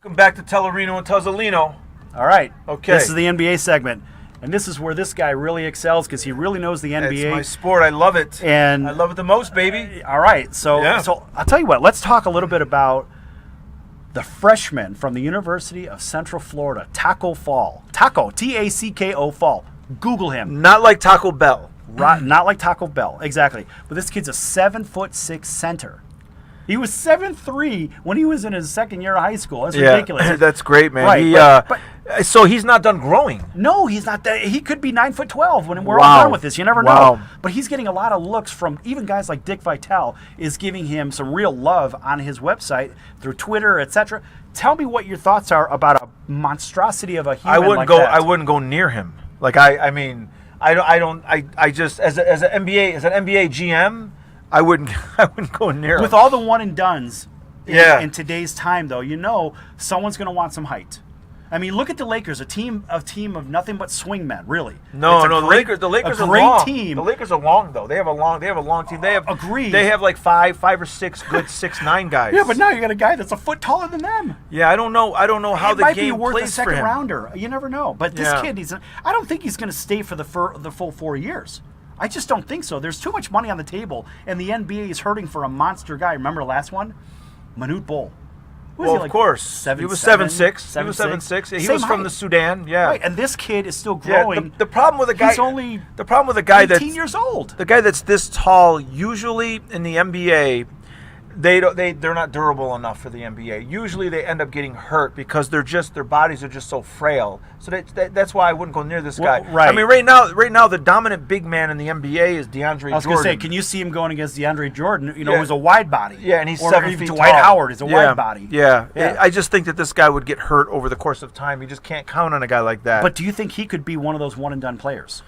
Welcome back to Tallarino and Tuzzolino. All right. Okay. This is the NBA segment. And this is where this guy really excels because he really knows the NBA. It's my sport. I love it. And I love it the most, baby. All right. So I'll tell you what. Let's talk a little bit about the freshman from the University of Central Florida, Taco Fall. Taco, T-A-C-K-O Fall. Google him. Not like Taco Bell. Right, not like Taco Bell, exactly. But this kid's a 7'6" center. He was 7'3" when he was in his second year of high school. That's ridiculous. That's great, man. Right, so he's not done growing. No, he's not. He could be 9'12" when we're all done with this. You never know. But he's getting a lot of looks from even guys like Dick Vitale is giving him some real love on his website through Twitter, etc. Tell me what your thoughts are about a monstrosity of a human. I wouldn't go near him. Like I just as an NBA GM. I wouldn't go near him. With all the one and dones in today's time, though, someone's going to want some height. I mean, look at the Lakers, a team of nothing but swingmen, really. No, the Lakers are long. Team. The Lakers are long though. They have a long team. They have agreed. They have like five or six good 6'9" guys. Yeah, but now you got a guy that's a foot taller than them. Yeah, I don't know how the game plays for him. It might be worth a second rounder. You never know. But this kid, I don't think he's going to stay for the full 4 years. I just don't think so. There's too much money on the table, and the NBA is hurting for a monster guy. Remember the last one? Manute Bol. Of course. He was 7'6". He was 7'6". He was from the Sudan. Yeah. Right, and this kid is still growing. Yeah, the problem with a guy. He's only 18 years old. The guy that's this tall, usually in the NBA, they're not durable enough for the NBA. Usually they end up getting hurt because their bodies are just so frail. So that's why I wouldn't go near this guy. Right. I mean, right now the dominant big man in the NBA is DeAndre Jordan. I was going to say, can you see him going against DeAndre Jordan? Who's a wide body. Yeah, and he's 7 feet tall. Dwight Howard is a wide body. Yeah. I just think that this guy would get hurt over the course of time. You just can't count on a guy like that. But do you think he could be one of those one and done players?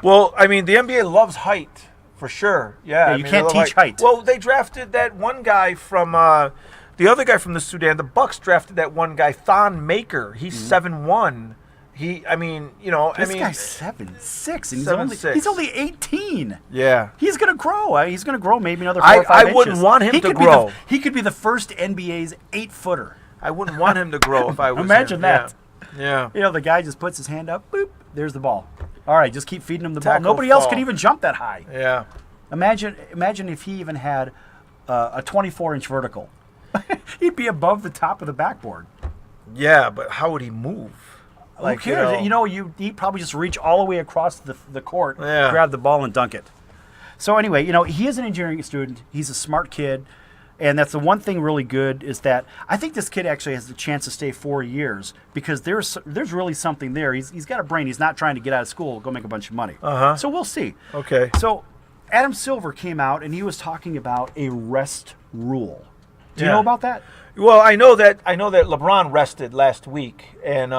Well, I mean, the NBA loves height. For sure, yeah. You can't teach height. Well, they drafted that one guy from the other guy from the Sudan. The Bucks drafted that one guy, Thon Maker. He's 7'1". This guy's 7'6", and he's only 18. Yeah, he's gonna grow. He's gonna grow maybe another 4 or 5 inches. I wouldn't want him to grow. He could be the first NBA's 8-footer. I wouldn't want him to grow if I was. Imagine that. Yeah. The guy just puts his hand up. Boop. There's the ball. All right, just keep feeding him the ball. Nobody else can even jump that high. Yeah. Imagine if he even had a 24-inch vertical. He'd be above the top of the backboard. Yeah, but how would he move? Who cares? He'd probably just reach all the way across the court, grab the ball, and dunk it. So anyway, he is an engineering student. He's a smart kid. And that's the one thing really good is that I think this kid actually has the chance to stay 4 years because there's really something there. He's got a brain. He's not trying to get out of school, go make a bunch of money. So we'll see. Okay. So Adam Silver came out and he was talking about a rest rule. Do you know about that? Well, I know that LeBron rested last week, and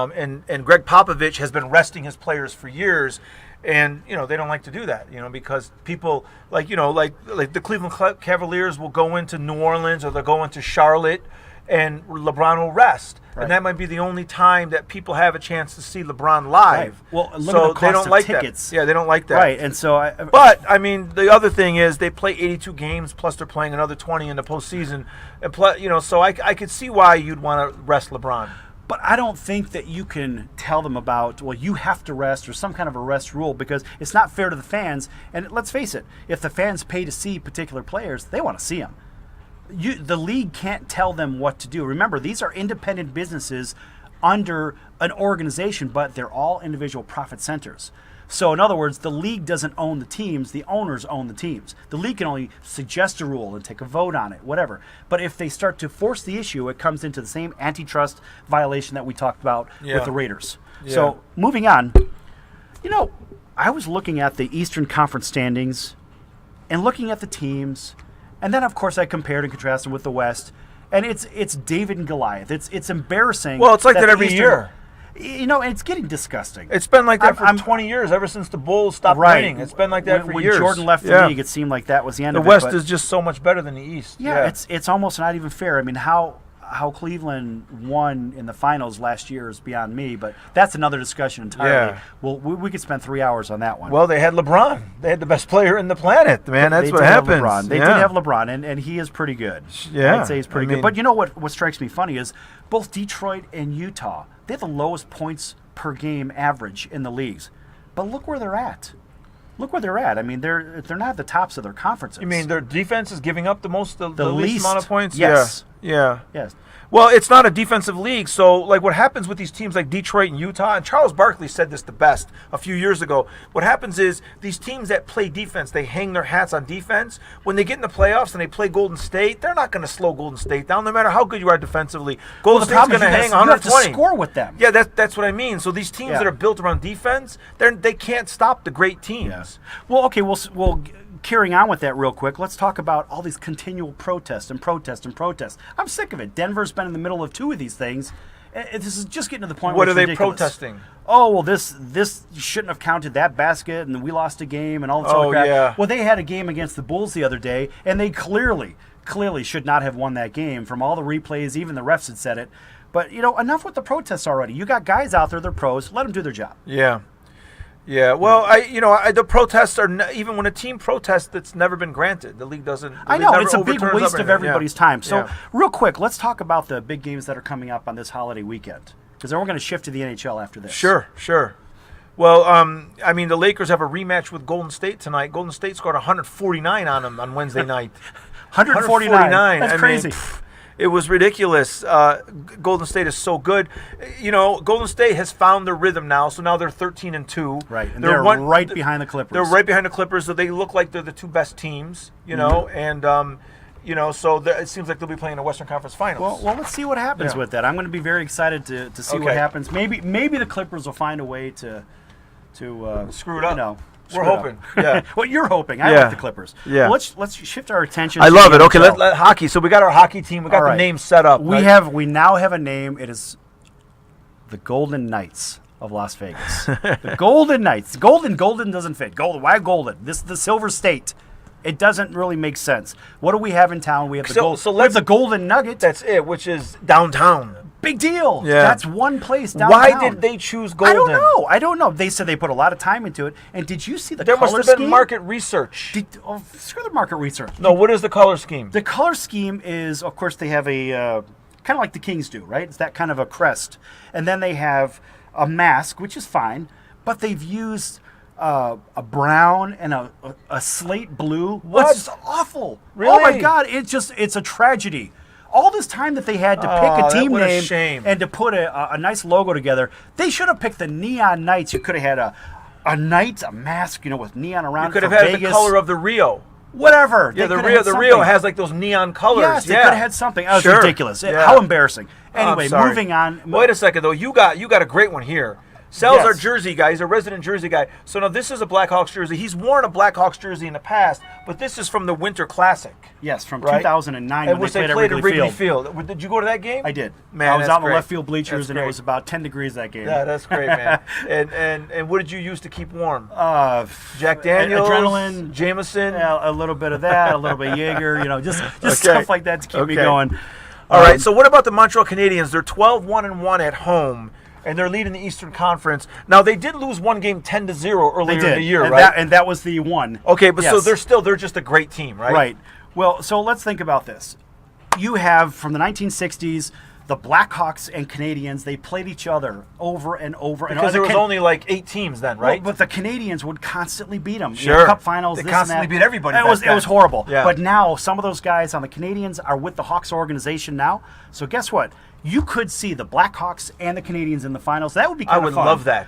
Greg Popovich has been resting his players for years. And they don't like to do that, because people like the Cleveland Cavaliers will go into New Orleans or they'll go into Charlotte, and LeBron will rest, and that might be the only time that people have a chance to see LeBron live. Right. Well, so the cost of tickets. That. Yeah, they don't like that. Right, and so. But I mean, the other thing is they play 82 games plus they're playing another 20 in the postseason, and so I could see why you'd want to rest LeBron. But I don't think that you can tell them about, you have to rest or some kind of a rest rule because it's not fair to the fans. And let's face it, if the fans pay to see particular players, they want to see them. The league can't tell them what to do. Remember, these are independent businesses under an organization, but they're all individual profit centers. So in other words, the league doesn't own the teams, the owners own the teams. The league can only suggest a rule and take a vote on it, whatever. But if they start to force the issue, it comes into the same antitrust violation that we talked about with the Raiders. Yeah. So moving on, I was looking at the Eastern Conference standings and looking at the teams, and then of course I compared and contrasted them with the West, and it's David and Goliath. It's embarrassing. Well, it's like that every year. And it's getting disgusting. It's been like that for 20 years, ever since the Bulls stopped winning. It's been like that for years. When Jordan left the league, it seemed like that was the end of it. The West is just so much better than the East. Yeah, it's almost not even fair. I mean, how how Cleveland won in the finals last year is beyond me, but that's another discussion entirely. Yeah. Well, we could spend 3 hours on that one. Well, they had LeBron. They had the best player in the planet, man. That's They what did have happens. LeBron. They Yeah. did have LeBron, and he is pretty good. Yeah, I'd say he's pretty I mean- good. But you know what strikes me funny is both Detroit and Utah, they have the lowest points per game average in the leagues. But look where they're at. Look where they're at. I mean, they're not at the tops of their conferences. You mean their defense is giving up the least amount of points? Yes. Yeah. Yes. Well, it's not a defensive league, so like what happens with these teams like Detroit and Utah, and Charles Barkley said this the best a few years ago. What happens is these teams that play defense, they hang their hats on defense. When they get in the playoffs and they play Golden State, they're not going to slow Golden State down, no matter how good you are defensively. Golden State's going to hang 120. You have to score with them. Yeah, that's what I mean. So these teams Yeah. that are built around defense, they can't stop the great teams. Yeah. Well, okay, we'll carrying on with that real quick, let's talk about all these continual protests and protests and protests. I'm sick of it. Denver's been in the middle of 2 of these things. This is just getting to the point What where are it's they ridiculous. protesting? Oh, well, this shouldn't have counted that basket, and we lost a game, and all this other crap. Yeah. Well, they had a game against the Bulls the other day, and they clearly should not have won that game. From all the replays, even the refs had said it. But, enough with the protests already. You got guys out there, they're pros. Let them do their job. Yeah. Yeah, well, the protests are even when a team protests, it's never been granted. The league doesn't. I know it's a big waste of everybody's time. So, Yeah. real quick, let's talk about the big games that are coming up on this holiday weekend, because then we're going to shift to the NHL after this. Sure. Well, the Lakers have a rematch with Golden State tonight. Golden State scored 149 on them on Wednesday night. 149. That's crazy. It was ridiculous. Golden State is so good. Golden State has found their rhythm now, so now they're 13-2. Right, and they're right behind the Clippers. They're right behind the Clippers, so they look like they're the 2 best teams, and so it seems like they'll be playing the Western Conference Finals. Well, let's see what happens with that. I'm going to be very excited to see what happens. Maybe the Clippers will find a way to screw it up. We're screw it hoping. up. Yeah. Well, you're hoping. I Yeah. like the Clippers. Yeah. Well, let's shift our attention. I to love the it. Okay, NHL. let hockey. So we got our hockey team. We got the name set up. We now have a name. It is the Golden Knights of Las Vegas. The Golden Knights. Golden doesn't fit. Golden. Why Golden? This is the Silver State. It doesn't really make sense. What do we have in town? We have the Golden Nugget. That's it, which is downtown. Big deal. Yeah. That's one place downtown. Why did they choose Golden? I don't know. They said they put a lot of time into it. And did you see the There color must have been scheme? market research. Screw the market research. No, what is the color scheme? The color scheme is, of course, they have a kind of like the Kings do, right? It's that kind of a crest. And then they have a mask, which is fine, but they've used a brown and a slate blue. What? It's awful. Really? Oh, my God. It's a tragedy. All this time that they had to pick a team what a name shame. and to put a nice logo together, they should have picked the Neon Knights. You could have had a knight, a mask, with neon around. You could have for had Vegas. the color of the Rio. Whatever. Yeah, They the could have had Rio something. has like those neon colors. Yes, they could have had something. That was Sure. ridiculous. Yeah. How embarrassing. I'm Anyway, sorry. moving on. Wait a second, though. You got a great one here. Sal's our Yes. Jersey guy. He's a resident Jersey guy. So now this is a Blackhawks jersey. He's worn a Blackhawks jersey in the past, but this is from the Winter Classic. Yes, from Right? 2009 And when which they played at Wrigley Field. Did you go to that game? I did. Man, I was that's out in the great. left field bleachers, That's and it great. was about 10 degrees that game. Yeah, that's great, man. and what did you use to keep warm? Uh, Jack Daniels, adrenaline, Jameson. a little bit of that, a little bit of Jaeger, just Okay. stuff like that to keep me Okay. going. All right, so what about the Montreal Canadiens? They're 12-1-1 at home, and they're leading the Eastern Conference. Now, they did lose one game 10-0 earlier in the year, and right? that was the one. Okay, but so Yes. they're just a great team, right? Right. Well, so let's think about this. You have, from the 1960s, the Blackhawks and Canadians, they played each other over and over. Because there was only like 8 teams then, right? Well, but the Canadians would constantly beat them. Sure. Cup finals, They this constantly and that. beat everybody It back was then. horrible. Yeah. But now some of those guys on the Canadians are with the Hawks organization now. So guess what? You could see the Blackhawks and the Canadians in the finals. That would be kind I of would fun. love that.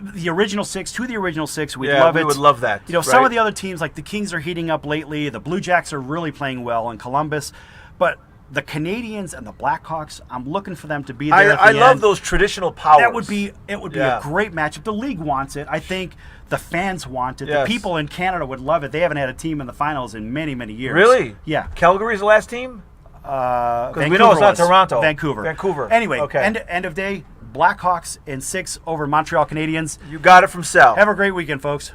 The original six, we'd Yeah, love we it. would love that, Some right? of the other teams, like the Kings, are heating up lately. The Blue Jacks are really playing well in Columbus. But the Canadians and the Blackhawks, I'm looking for them to be there. I at the love end. those traditional powers. That would be Yeah. a great matchup. The league wants it. I think the fans want it. Yes. The people in Canada would love it. They haven't had a team in the finals in many, many years. Really? Yeah. Calgary's the last team? Because we know it's not Toronto. Vancouver. Anyway, Okay. end of day, Blackhawks in 6 over Montreal Canadiens. You got it from Sal. Have a great weekend, folks.